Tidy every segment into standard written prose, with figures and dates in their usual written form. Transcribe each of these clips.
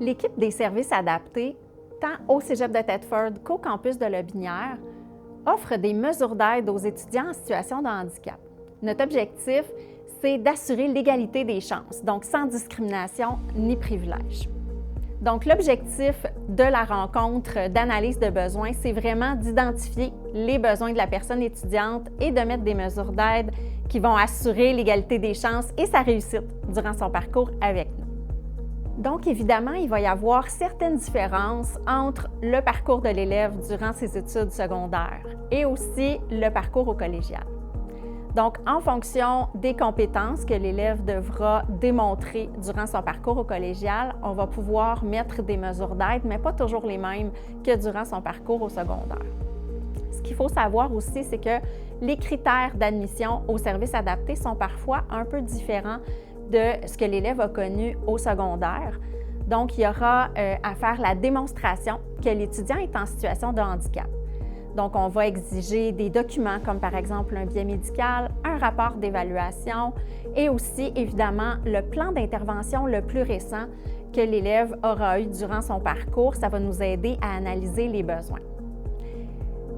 L'équipe des services adaptés, tant au Cégep de Thetford qu'au campus de Lotbinière, offre des mesures d'aide aux étudiants en situation de handicap. Notre objectif, c'est d'assurer l'égalité des chances, donc sans discrimination ni privilège. Donc, l'objectif de la rencontre d'analyse de besoins, c'est vraiment d'identifier les besoins de la personne étudiante et de mettre des mesures d'aide qui vont assurer l'égalité des chances et sa réussite durant son parcours avec nous. Donc, évidemment, il va y avoir certaines différences entre le parcours de l'élève durant ses études secondaires et aussi le parcours au collégial. Donc, en fonction des compétences que l'élève devra démontrer durant son parcours au collégial, on va pouvoir mettre des mesures d'aide, mais pas toujours les mêmes que durant son parcours au secondaire. Ce qu'il faut savoir aussi, c'est que les critères d'admission aux services adaptés sont parfois un peu différents de ce que l'élève a connu au secondaire. Donc, il y aura à faire la démonstration que l'étudiant est en situation de handicap. Donc, on va exiger des documents comme par exemple un billet médical, un rapport d'évaluation et aussi, évidemment, le plan d'intervention le plus récent que l'élève aura eu durant son parcours. Ça va nous aider à analyser les besoins.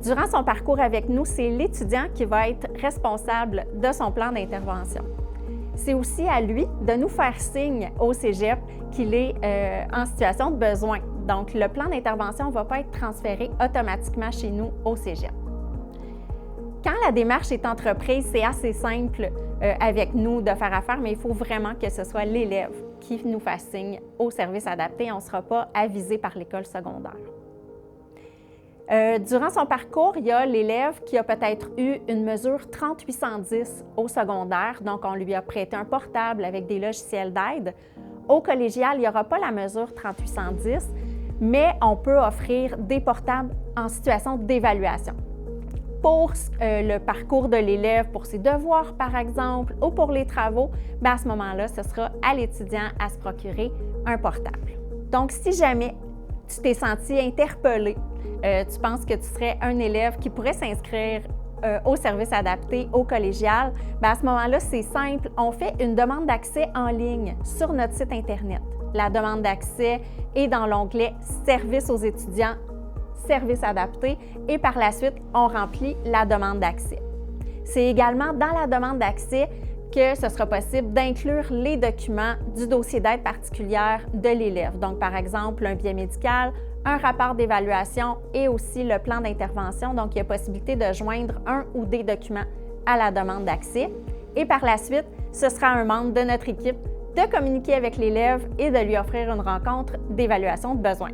Durant son parcours avec nous, c'est l'étudiant qui va être responsable de son plan d'intervention. C'est aussi à lui de nous faire signe au Cégep qu'il est en situation de besoin. Donc, le plan d'intervention ne va pas être transféré automatiquement chez nous au Cégep. Quand la démarche est entreprise, c'est assez simple avec nous de faire affaire, mais il faut vraiment que ce soit l'élève qui nous fasse signe au service adapté. On ne sera pas avisé par l'école secondaire. Durant son parcours, il y a l'élève qui a peut-être eu une mesure 3810 au secondaire, donc on lui a prêté un portable avec des logiciels d'aide. Au collégial, il n'y aura pas la mesure 3810, mais on peut offrir des portables en situation d'évaluation. Pour le parcours de l'élève, pour ses devoirs par exemple, ou pour les travaux, bien à ce moment-là, ce sera à l'étudiant à se procurer un portable. Donc, si jamais tu t'es senti interpellé, tu penses que tu serais un élève qui pourrait s'inscrire au service adapté au collégial, bien à ce moment-là, c'est simple. On fait une demande d'accès en ligne sur notre site Internet. La demande d'accès est dans l'onglet « Services aux étudiants, services adaptés » et par la suite, on remplit la demande d'accès. C'est également dans la demande d'accès que ce sera possible d'inclure les documents du dossier d'aide particulière de l'élève. Donc, par exemple, un billet médical, un rapport d'évaluation et aussi le plan d'intervention. Donc, il y a possibilité de joindre un ou des documents à la demande d'accès. Et par la suite, ce sera un membre de notre équipe de communiquer avec l'élève et de lui offrir une rencontre d'évaluation de besoins.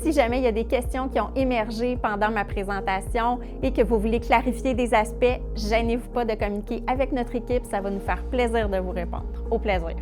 Si jamais il y a des questions qui ont émergé pendant ma présentation et que vous voulez clarifier des aspects, gênez-vous pas de communiquer avec notre équipe, ça va nous faire plaisir de vous répondre. Au plaisir!